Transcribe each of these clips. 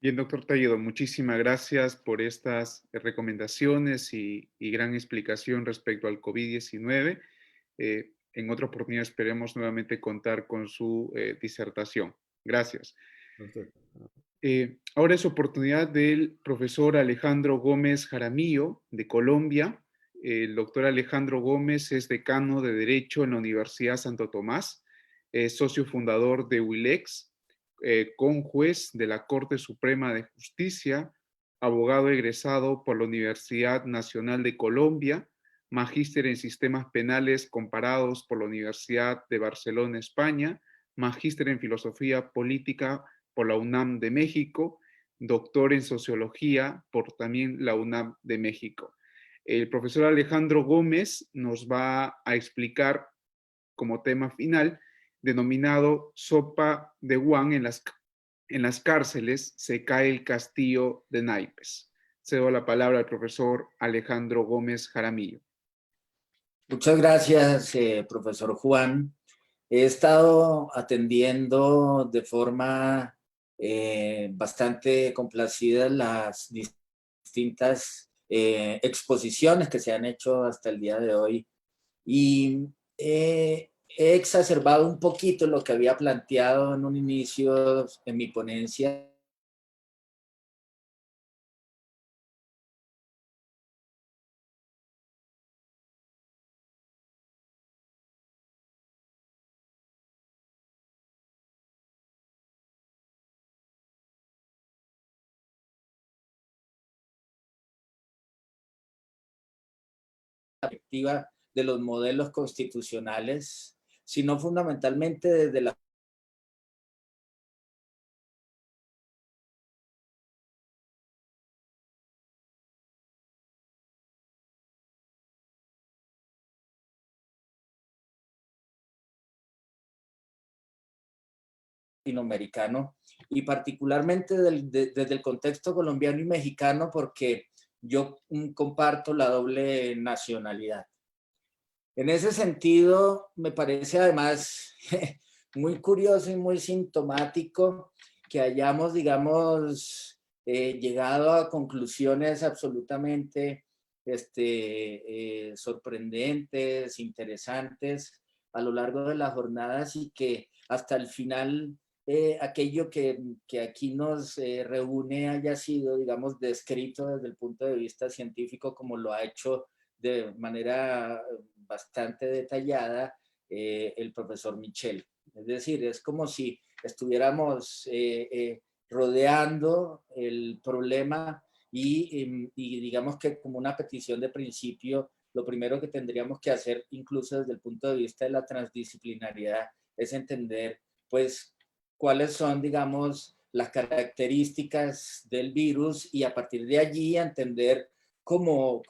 Bien, doctor Talledo, muchísimas gracias por estas recomendaciones y gran explicación respecto al COVID-19. En otra oportunidad esperemos nuevamente contar con su disertación. Gracias. Perfecto. Ahora es oportunidad del profesor Alejandro Gómez Jaramillo, de Colombia. El doctor Alejandro Gómez es decano de Derecho en la Universidad Santo Tomás, es socio fundador de WILEX, conjuez de la Corte Suprema de Justicia, abogado egresado por la Universidad Nacional de Colombia, magíster en sistemas penales comparados por la Universidad de Barcelona, España, magíster en filosofía política por la UNAM de México, doctor en sociología por también la UNAM de México. El profesor Alejandro Gómez nos va a explicar como tema final, denominado Sopa de Guan en las cárceles se cae el castillo de naipes. Cedo la palabra al profesor Alejandro Gómez Jaramillo. Muchas gracias, profesor Juan. He estado atendiendo de forma bastante complacida las distintas exposiciones que se han hecho hasta el día de hoy y he exacerbado un poquito lo que había planteado en un inicio en mi ponencia. Perspectiva de los modelos constitucionales, sino fundamentalmente desde la latinoamericano y particularmente desde el contexto colombiano y mexicano, porque yo comparto la doble nacionalidad. En ese sentido, me parece además muy curioso y muy sintomático que hayamos, digamos, llegado a conclusiones absolutamente sorprendentes, interesantes a lo largo de las jornadas y que hasta el final aquello que aquí nos reúne haya sido, digamos, descrito desde el punto de vista científico como lo ha hecho de manera bastante detallada el profesor Michel. Es decir, es como si estuviéramos rodeando el problema y digamos que como una petición de principio, lo primero que tendríamos que hacer, incluso desde el punto de vista de la transdisciplinariedad, es entender, pues, cuáles son, digamos, las características del virus y a partir de allí entender, como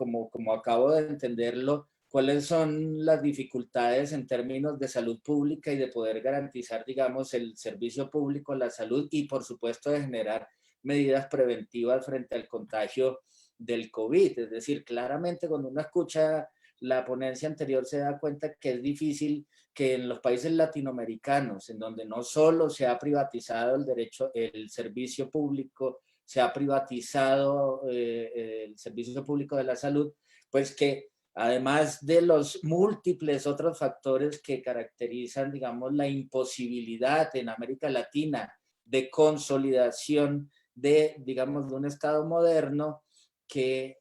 acabo de entenderlo, cuáles son las dificultades en términos de salud pública y de poder garantizar, digamos, el servicio público, la salud y, por supuesto, de generar medidas preventivas frente al contagio del COVID. Es decir, claramente cuando uno escucha la ponencia anterior se da cuenta que es difícil que en los países latinoamericanos, en donde no solo se ha privatizado el derecho, el servicio público, se ha privatizado el servicio público de la salud, pues que además de los múltiples otros factores que caracterizan, digamos, la imposibilidad en América Latina de consolidación de, digamos, de un Estado moderno que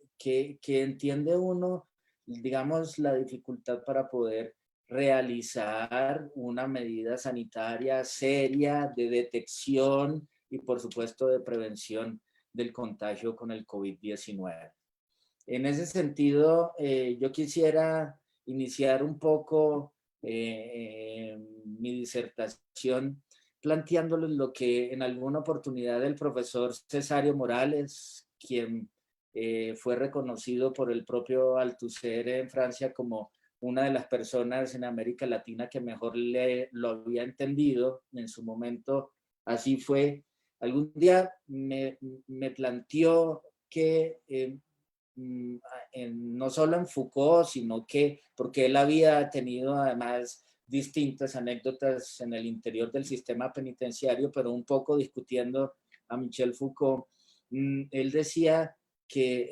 entiende uno, digamos, la dificultad para poder realizar una medida sanitaria seria de detección y, por supuesto, de prevención del contagio con el COVID-19. En ese sentido, yo quisiera iniciar un poco mi disertación planteándoles lo que en alguna oportunidad el profesor Cesario Morales, quien fue reconocido por el propio Althusser en Francia como una de las personas en América Latina que mejor lo había entendido en su momento, así fue. Algún día me planteó que no solo en Foucault, sino que porque él había tenido además distintas anécdotas en el interior del sistema penitenciario, pero un poco discutiendo a Michel Foucault, él decía que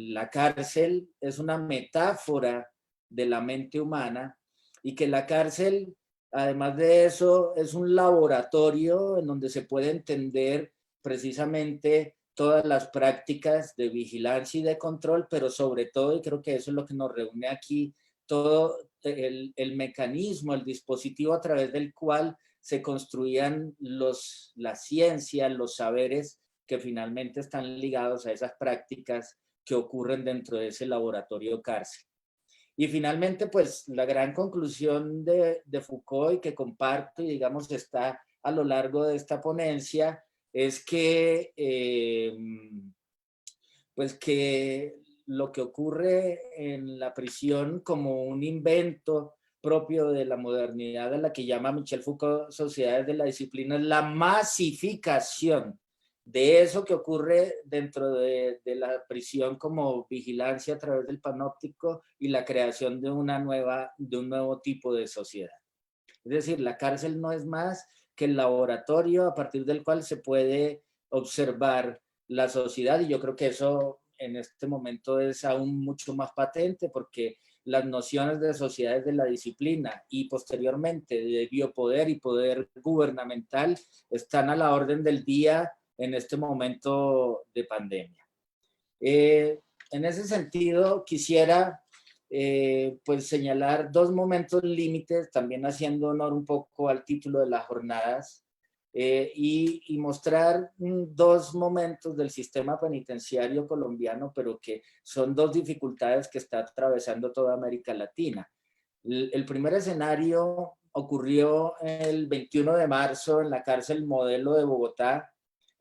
la cárcel es una metáfora de la mente humana y que la cárcel, además de eso, es un laboratorio en donde se puede entender precisamente todas las prácticas de vigilancia y de control, pero sobre todo, y creo que eso es lo que nos reúne aquí, todo el mecanismo, el dispositivo a través del cual se construían la ciencia, los saberes que finalmente están ligados a esas prácticas que ocurren dentro de ese laboratorio cárcel. Y finalmente, pues la gran conclusión de Foucault, y que comparto y digamos está a lo largo de esta ponencia, es que, pues que lo que ocurre en la prisión como un invento propio de la modernidad, a la que llama Michel Foucault sociedades de la disciplina, es la masificación de eso que ocurre dentro de la prisión como vigilancia a través del panóptico y la creación de un nuevo tipo de sociedad. Es decir, la cárcel no es más que el laboratorio a partir del cual se puede observar la sociedad, y yo creo que eso en este momento es aún mucho más patente porque las nociones de sociedades de la disciplina y posteriormente de biopoder y poder gubernamental están a la orden del día en este momento de pandemia. En ese sentido, quisiera pues señalar dos momentos límites, también haciendo honor un poco al título de las jornadas, y mostrar dos momentos del sistema penitenciario colombiano, pero que son dos dificultades que está atravesando toda América Latina. El primer escenario ocurrió el 21 de marzo en la cárcel Modelo de Bogotá,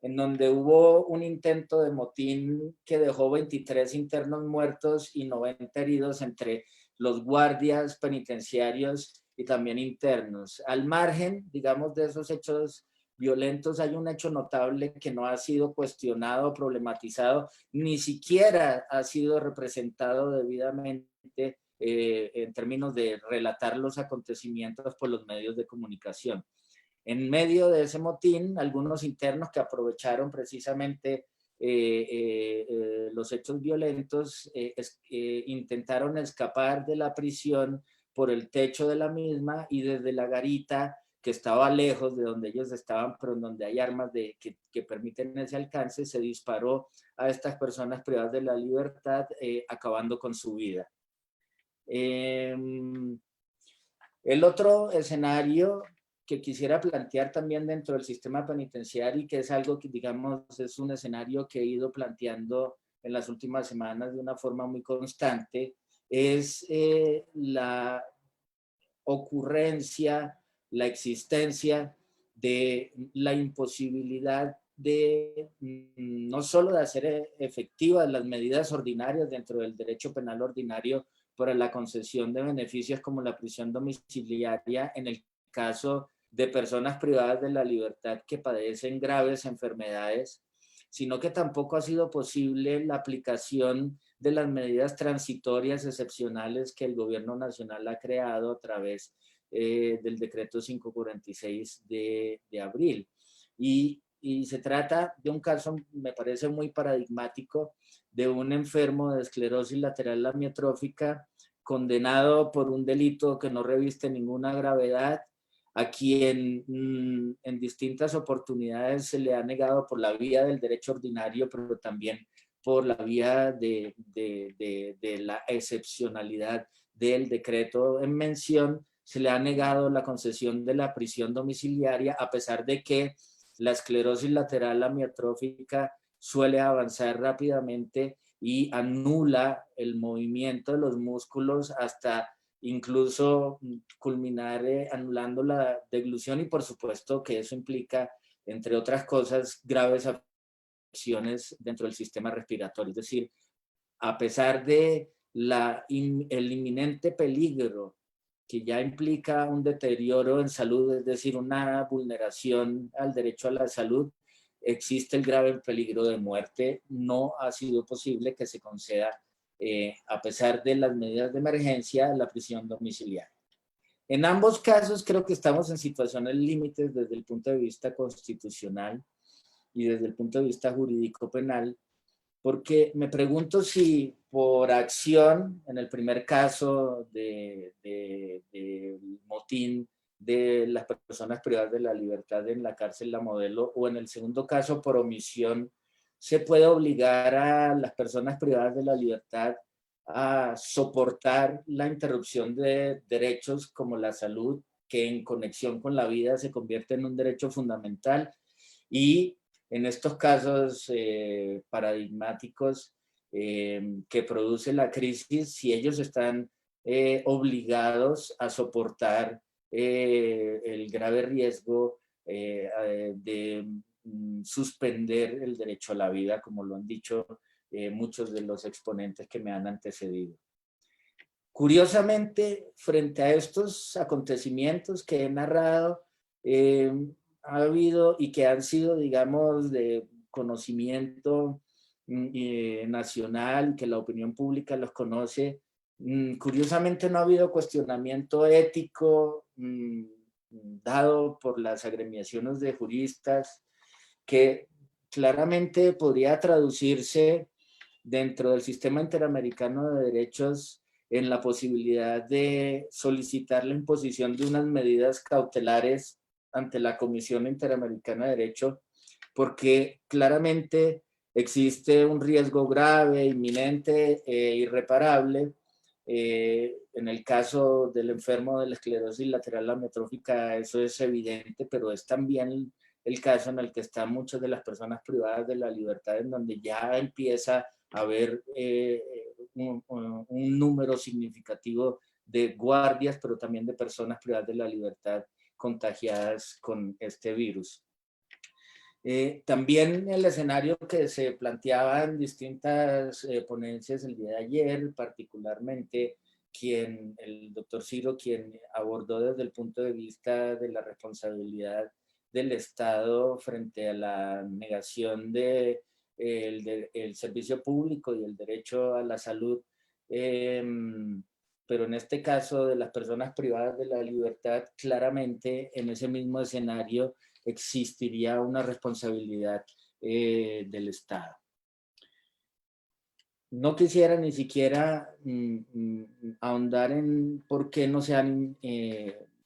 en donde hubo un intento de motín que dejó 23 internos muertos y 90 heridos entre los guardias penitenciarios y también internos. Al margen, digamos, de esos hechos violentos, hay un hecho notable que no ha sido cuestionado, problematizado, ni siquiera ha sido representado debidamente en términos de relatar los acontecimientos por los medios de comunicación. En medio de ese motín, algunos internos que aprovecharon precisamente los hechos violentos intentaron escapar de la prisión por el techo de la misma y desde la garita que estaba lejos de donde ellos estaban, pero en donde hay armas que permiten ese alcance, se disparó a estas personas privadas de la libertad, acabando con su vida. El otro escenario que quisiera plantear también dentro del sistema penitenciario y que es algo que, digamos, es un escenario que he ido planteando en las últimas semanas de una forma muy constante, es la ocurrencia, la existencia de la imposibilidad de no solo de hacer efectivas las medidas ordinarias dentro del derecho penal ordinario para la concesión de beneficios como la prisión domiciliaria en el caso de personas privadas de la libertad que padecen graves enfermedades, sino que tampoco ha sido posible la aplicación de las medidas transitorias excepcionales que el gobierno nacional ha creado a través del decreto 546 de abril. Y se trata de un caso, me parece muy paradigmático, de un enfermo de esclerosis lateral amiotrófica condenado por un delito que no reviste ninguna gravedad, a quien en distintas oportunidades se le ha negado por la vía del derecho ordinario, pero también por la vía de la excepcionalidad del decreto en mención, se le ha negado la concesión de la prisión domiciliaria, a pesar de que la esclerosis lateral amiotrófica suele avanzar rápidamente y anula el movimiento de los músculos hasta incluso culminar anulando la deglución, y por supuesto que eso implica, entre otras cosas, graves afecciones dentro del sistema respiratorio. Es decir, a pesar de el inminente peligro que ya implica un deterioro en salud, es decir, una vulneración al derecho a la salud, existe el grave peligro de muerte. No ha sido posible que se conceda, a pesar de las medidas de emergencia, la prisión domiciliaria. En ambos casos creo que estamos en situaciones límites desde el punto de vista constitucional. y desde el punto de vista jurídico penal, porque me pregunto si por acción, en el primer caso de motín de las personas privadas de la libertad en la cárcel La Modelo, o en el segundo caso por omisión, se puede obligar a las personas privadas de la libertad a soportar la interrupción de derechos como la salud, que en conexión con la vida se convierte en un derecho fundamental, y en estos casos paradigmáticos que produce la crisis, si ellos están obligados a soportar el grave riesgo de suspender el derecho a la vida, como lo han dicho muchos de los exponentes que me han antecedido. Curiosamente, frente a estos acontecimientos que he narrado, ha habido y que han sido, digamos, de conocimiento nacional, que la opinión pública los conoce. Curiosamente no ha habido cuestionamiento ético dado por las agremiaciones de juristas, que claramente podría traducirse dentro del sistema interamericano de derechos en la posibilidad de solicitar la imposición de unas medidas cautelares ante la Comisión Interamericana de Derecho, porque claramente existe un riesgo grave, inminente e irreparable. En el caso del enfermo de la esclerosis lateral amiotrófica eso es evidente, pero es también el caso en el que están muchas de las personas privadas de la libertad, en donde ya empieza a haber un número significativo de guardias, pero también de personas privadas de la libertad contagiadas con este virus. También el escenario que se planteaba en distintas ponencias el día de ayer, particularmente el doctor Ciro, quien abordó desde el punto de vista de la responsabilidad del Estado frente a la negación del servicio público y el derecho a la salud, pero en este caso de las personas privadas de la libertad, claramente en ese mismo escenario existiría una responsabilidad del Estado. No quisiera ni siquiera ahondar en por qué no se han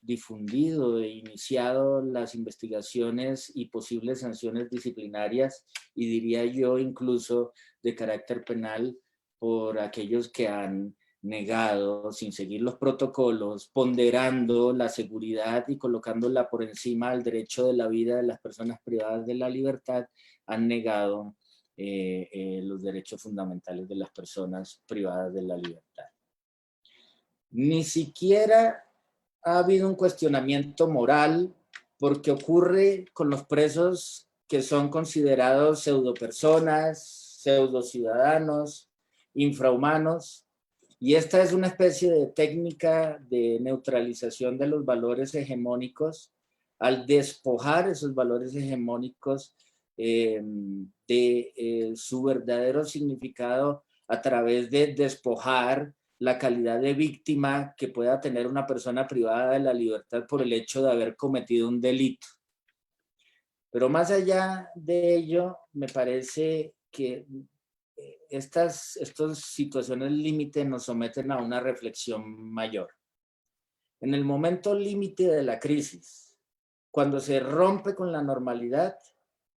difundido e iniciado las investigaciones y posibles sanciones disciplinarias, y diría yo incluso de carácter penal, por aquellos que han negado, sin seguir los protocolos, ponderando la seguridad y colocándola por encima del derecho de la vida de las personas privadas de la libertad, han negado los derechos fundamentales de las personas privadas de la libertad. Ni siquiera ha habido un cuestionamiento moral, porque ocurre con los presos que son considerados pseudopersonas, pseudociudadanos, infrahumanos, y esta es una especie de técnica de neutralización de los valores hegemónicos, al despojar esos valores hegemónicos de su verdadero significado a través de despojar la calidad de víctima que pueda tener una persona privada de la libertad por el hecho de haber cometido un delito. Pero más allá de ello, me parece que estas situaciones límite nos someten a una reflexión mayor. En el momento límite de la crisis, cuando se rompe con la normalidad,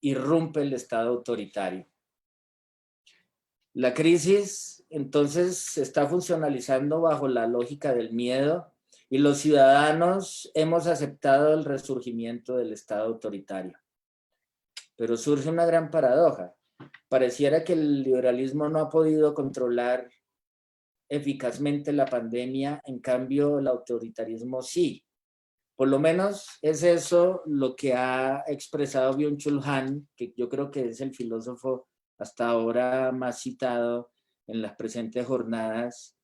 irrumpe el Estado autoritario. La crisis entonces se está funcionalizando bajo la lógica del miedo, y los ciudadanos hemos aceptado el resurgimiento del Estado autoritario. Pero surge una gran paradoja. Pareciera que el liberalismo no ha podido controlar eficazmente la pandemia, en cambio el autoritarismo sí. Por lo menos es eso lo que ha expresado Byung-Chul Han, que yo creo que es el filósofo hasta ahora más citado en las presentes jornadas,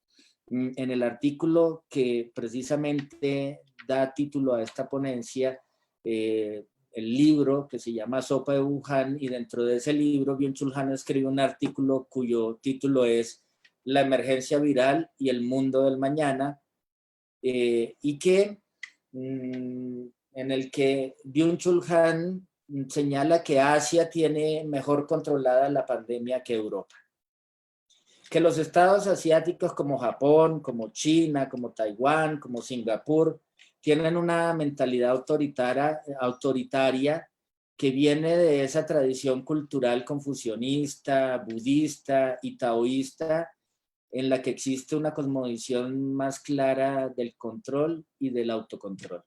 en el artículo que precisamente da título a esta ponencia, el libro que se llama Sopa de Wuhan, y dentro de ese libro Byung-Chul Han escribe un artículo cuyo título es La emergencia viral y el mundo del mañana, y que en el que Byung-Chul Han señala que Asia tiene mejor controlada la pandemia que Europa. Que los estados asiáticos como Japón, como China, como Taiwán, como Singapur, tienen una mentalidad autoritaria que viene de esa tradición cultural confucionista, budista y taoísta, en la que existe una cosmovisión más clara del control y del autocontrol.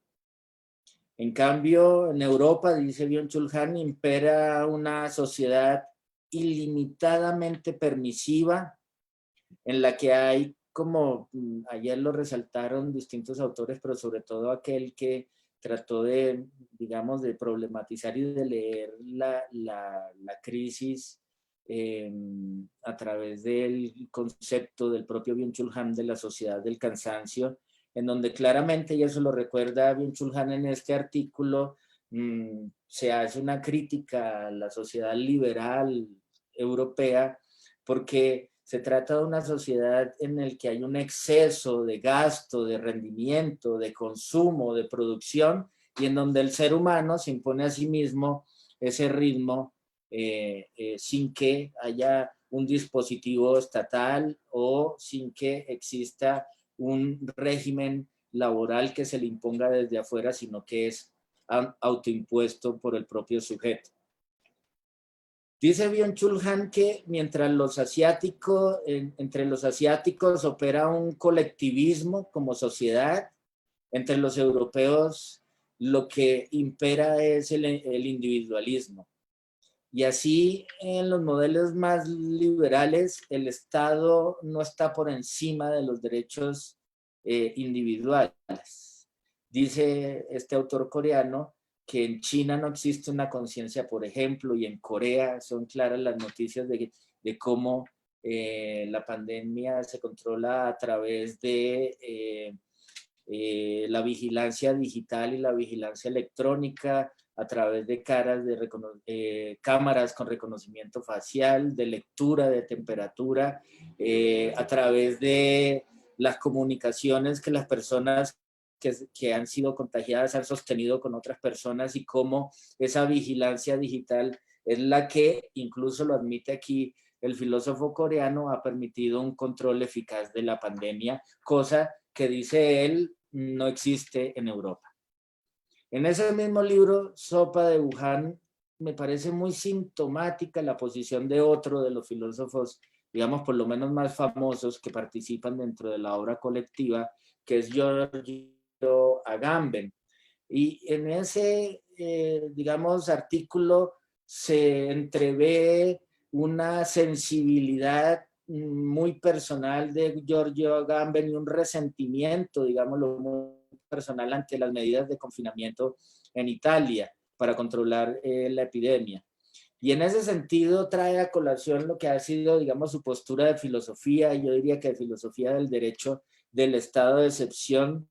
En cambio, en Europa, dice Byung-Chul Han, impera una sociedad ilimitadamente permisiva, en la que hay, como ayer lo resaltaron distintos autores, pero sobre todo aquel que trató de, digamos, de problematizar y de leer la crisis a través del concepto del propio Byung-Chul Han de la sociedad del cansancio, en donde claramente, y eso lo recuerda Byung-Chul Han en este artículo, se hace una crítica a la sociedad liberal europea, porque se trata de una sociedad en la que hay un exceso de gasto, de rendimiento, de consumo, de producción, y en donde el ser humano se impone a sí mismo ese ritmo sin que haya un dispositivo estatal o sin que exista un régimen laboral que se le imponga desde afuera, sino que es autoimpuesto por el propio sujeto. Dice Byung-Chul Han que mientras entre los asiáticos opera un colectivismo como sociedad, entre los europeos lo que impera es el individualismo. Y así en los modelos más liberales el Estado no está por encima de los derechos individuales. Dice este autor coreano que en China no existe una conciencia, por ejemplo, y en Corea son claras las noticias de cómo la pandemia se controla a través de la vigilancia digital y la vigilancia electrónica, a través de cámaras con reconocimiento facial, de lectura de temperatura, a través de las comunicaciones que las personas que han sido contagiadas han sostenido con otras personas, y cómo esa vigilancia digital es la que, incluso lo admite aquí el filósofo coreano, ha permitido un control eficaz de la pandemia, cosa que dice él no existe en Europa. En ese mismo libro, Sopa de Wuhan, me parece muy sintomática la posición de otro de los filósofos, digamos, por lo menos más famosos que participan dentro de la obra colectiva, que es Giorgio Agamben. Y en ese, digamos, artículo se entrevé una sensibilidad muy personal de Giorgio Agamben y un resentimiento, digámoslo, muy personal ante las medidas de confinamiento en Italia para controlar la epidemia. Y en ese sentido trae a colación lo que ha sido, digamos, su postura de filosofía, yo diría que de filosofía del derecho del estado de excepción,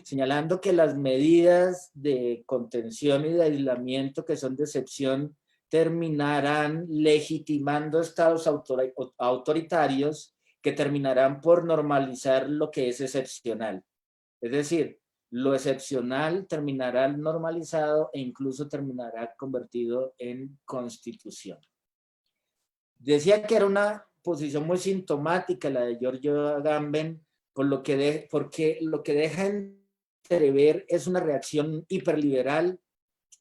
señalando que las medidas de contención y de aislamiento que son de excepción terminarán legitimando estados autoritarios que terminarán por normalizar lo que es excepcional. Es decir, lo excepcional terminará normalizado e incluso terminará convertido en constitución. Decía que era una posición muy sintomática la de Giorgio Agamben, porque lo que deja entrever es una reacción hiperliberal,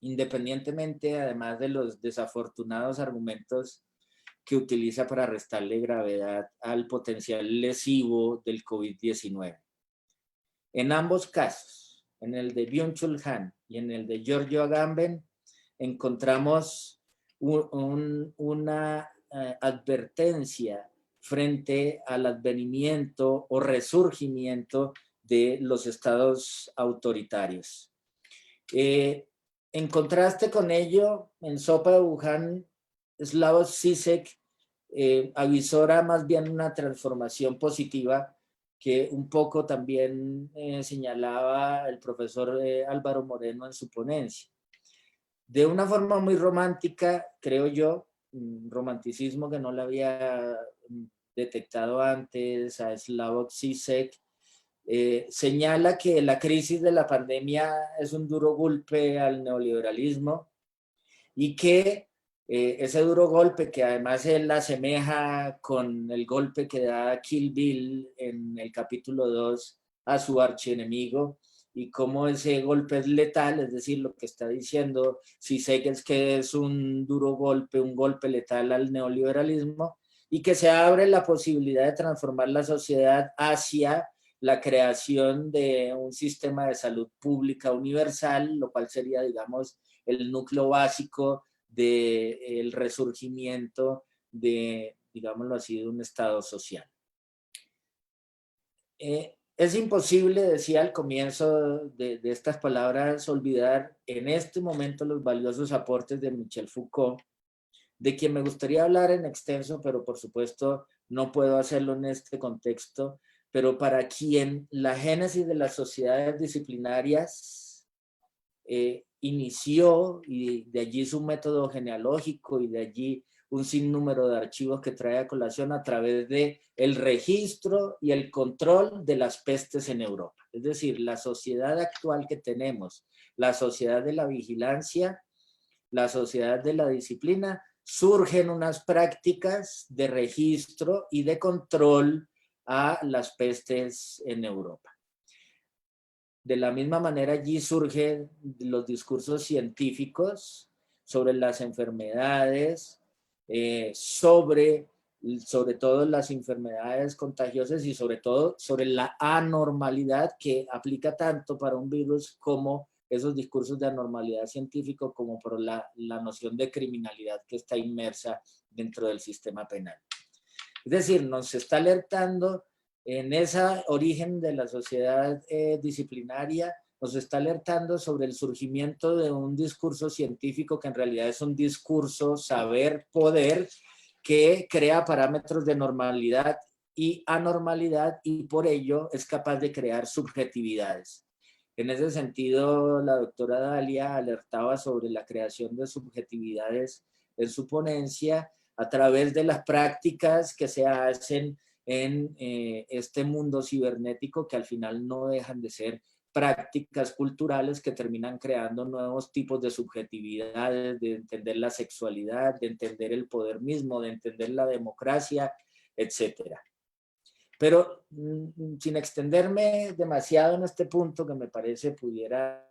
independientemente además de los desafortunados argumentos que utiliza para restarle gravedad al potencial lesivo del COVID-19. En ambos casos, en el de Byung-Chul Han y en el de Giorgio Agamben, encontramos una advertencia frente al advenimiento o resurgimiento de los estados autoritarios. En contraste con ello, en Sopa de Wuhan, Slavoj Zizek avisora más bien una transformación positiva que un poco también señalaba el profesor Álvaro Moreno en su ponencia. De una forma muy romántica, creo yo, un romanticismo que no le había detectado antes a Slavoj Zizek, señala que la crisis de la pandemia es un duro golpe al neoliberalismo, y que ese duro golpe, que además él asemeja con el golpe que da Kill Bill en el capítulo 2 a su archienemigo, y cómo ese golpe es letal, es decir, lo que está diciendo Zizek es que es un duro golpe, un golpe letal al neoliberalismo, y que se abre la posibilidad de transformar la sociedad hacia la creación de un sistema de salud pública universal, lo cual sería, digamos, el núcleo básico del resurgimiento de, digámoslo así, de un Estado social. Es imposible, decía al comienzo de estas palabras, olvidar en este momento los valiosos aportes de Michel Foucault, de quien me gustaría hablar en extenso, pero por supuesto no puedo hacerlo en este contexto, pero para quien la génesis de las sociedades disciplinarias inició, y de allí su método genealógico, y de allí un sinnúmero de archivos que trae a colación a través de el registro y el control de las pestes en Europa. Es decir, la sociedad actual que tenemos, la sociedad de la vigilancia, la sociedad de la disciplina, surgen unas prácticas de registro y de control a las pestes en Europa. De la misma manera, allí surgen los discursos científicos sobre las enfermedades, sobre todo las enfermedades contagiosas, y sobre todo sobre la anormalidad, que aplica tanto para un virus como esos discursos de anormalidad científico, como por la noción de criminalidad que está inmersa dentro del sistema penal. Es decir, nos está alertando en ese origen de la sociedad disciplinaria, nos está alertando sobre el surgimiento de un discurso científico que en realidad es un discurso saber-poder, que crea parámetros de normalidad y anormalidad, y por ello es capaz de crear subjetividades. En ese sentido, la doctora Dalia alertaba sobre la creación de subjetividades en su ponencia a través de las prácticas que se hacen en este mundo cibernético, que al final no dejan de ser prácticas culturales que terminan creando nuevos tipos de subjetividades, de entender la sexualidad, de entender el poder mismo, de entender la democracia, etcétera. Pero sin extenderme demasiado en este punto, que me parece pudiera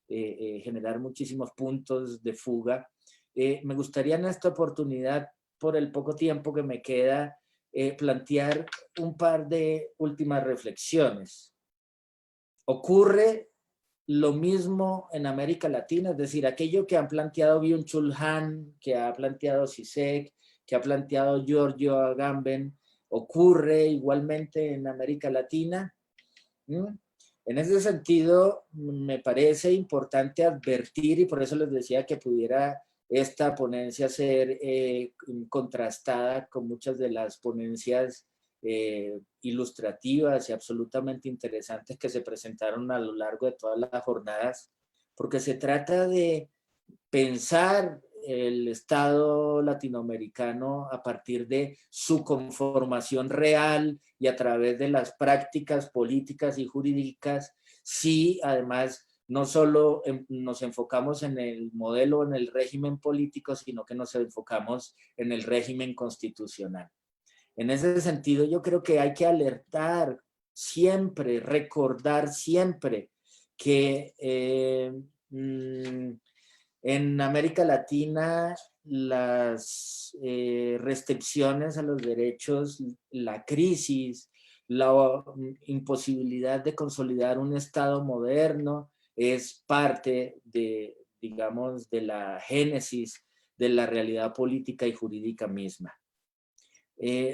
generar muchísimos puntos de fuga, me gustaría en esta oportunidad, por el poco tiempo que me queda, plantear un par de últimas reflexiones. Ocurre lo mismo en América Latina, es decir, aquello que han planteado Byung-Chul Han, que ha planteado Zizek, que ha planteado Giorgio Agamben, ocurre igualmente en América Latina. En ese sentido, me parece importante advertir, y por eso les decía que pudiera esta ponencia ser contrastada con muchas de las ponencias ilustrativas y absolutamente interesantes que se presentaron a lo largo de todas las jornadas, porque se trata de pensar el Estado latinoamericano a partir de su conformación real y a través de las prácticas políticas y jurídicas, si además no solo nos enfocamos en el modelo, en el régimen político, sino que nos enfocamos en el régimen constitucional. En ese sentido, yo creo que hay que alertar siempre, recordar siempre que en América Latina las restricciones a los derechos, la crisis, la imposibilidad de consolidar un Estado moderno es parte de, digamos, de la génesis de la realidad política y jurídica misma.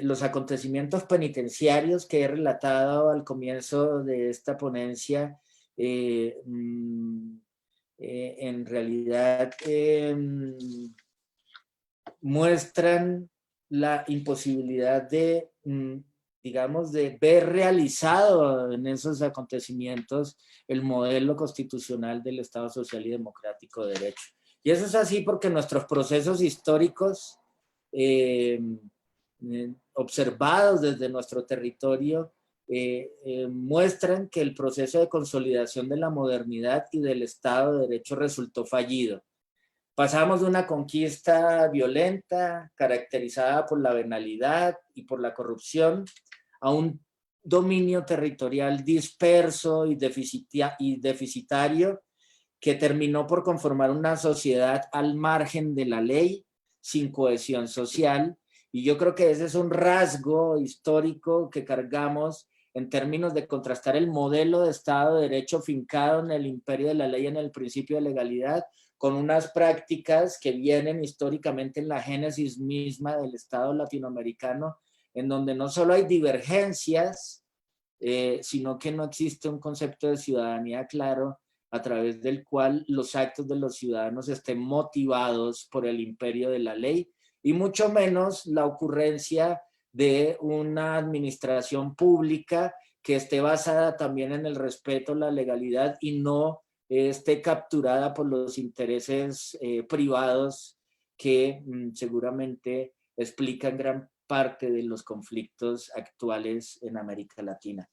Los acontecimientos penitenciarios que he relatado al comienzo de esta ponencia en realidad muestran la imposibilidad de, digamos, de ver realizado en esos acontecimientos el modelo constitucional del Estado Social y Democrático de Derecho. Y eso es así porque nuestros procesos históricos observados desde nuestro territorio muestran que el proceso de consolidación de la modernidad y del Estado de Derecho resultó fallido. Pasamos de una conquista violenta, caracterizada por la venalidad y por la corrupción, a un dominio territorial disperso y deficitario que terminó por conformar una sociedad al margen de la ley, sin cohesión social. Y yo creo que ese es un rasgo histórico que cargamos en términos de contrastar el modelo de Estado de Derecho fincado en el imperio de la ley, en el principio de legalidad, con unas prácticas que vienen históricamente en la génesis misma del Estado latinoamericano, en donde no solo hay divergencias, sino que no existe un concepto de ciudadanía claro a través del cual los actos de los ciudadanos estén motivados por el imperio de la ley, y mucho menos la ocurrencia de una administración pública que esté basada también en el respeto a la legalidad y no esté capturada por los intereses privados que seguramente explican gran parte de los conflictos actuales en América Latina.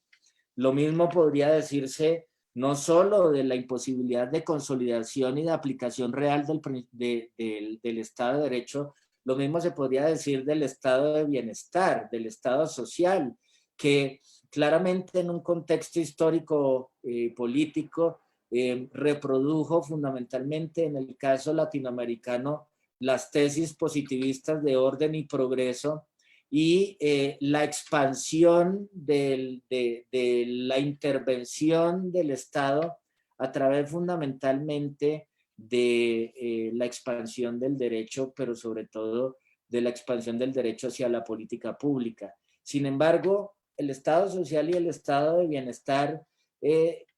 Lo mismo podría decirse no solo de la imposibilidad de consolidación y de aplicación real del Estado de Derecho, lo mismo se podría decir del estado de bienestar, del estado social, que claramente en un contexto histórico político reprodujo fundamentalmente en el caso latinoamericano las tesis positivistas de orden y progreso y la expansión de la intervención del Estado a través fundamentalmente de la expansión del derecho, pero sobre todo de la expansión del derecho hacia la política pública. Sin embargo, el Estado social y el Estado de bienestar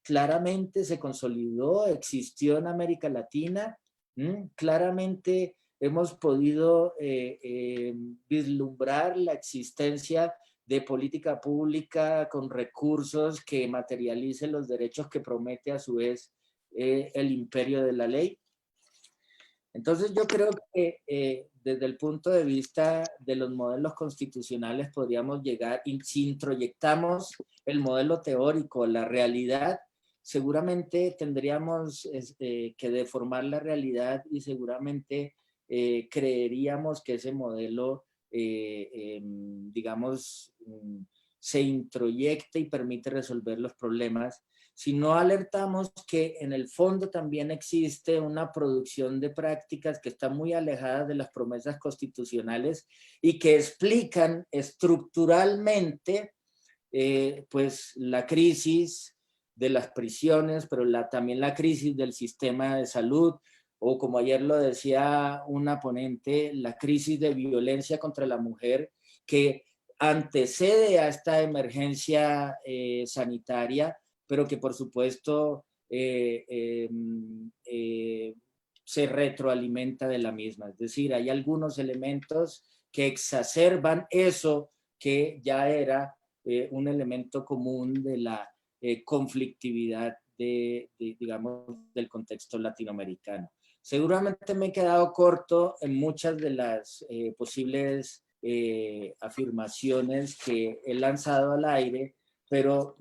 claramente se consolidó, existió en América Latina, claramente hemos podido vislumbrar la existencia de política pública con recursos que materialicen los derechos que promete a su vez el imperio de la ley. Entonces yo creo que desde el punto de vista de los modelos constitucionales podríamos llegar, y si introyectamos el modelo teórico, la realidad, seguramente tendríamos que deformar la realidad y seguramente creeríamos que ese modelo, digamos, se introyecta y permite resolver los problemas, si no alertamos que en el fondo también existe una producción de prácticas que está muy alejada de las promesas constitucionales y que explican estructuralmente pues la crisis de las prisiones, pero también la crisis del sistema de salud, o como ayer lo decía una ponente, la crisis de violencia contra la mujer que antecede a esta emergencia sanitaria, pero que por supuesto se retroalimenta de la misma. Es decir, hay algunos elementos que exacerban eso que ya era un elemento común de la conflictividad digamos, del contexto latinoamericano. Seguramente me he quedado corto en muchas de las posibles afirmaciones que he lanzado al aire, pero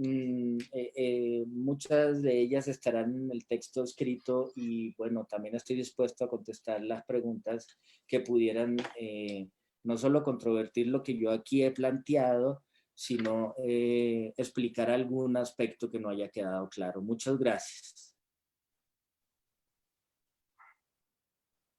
muchas de ellas estarán en el texto escrito y bueno, también estoy dispuesto a contestar las preguntas que pudieran no solo controvertir lo que yo aquí he planteado, sino explicar algún aspecto que no haya quedado claro. Muchas gracias.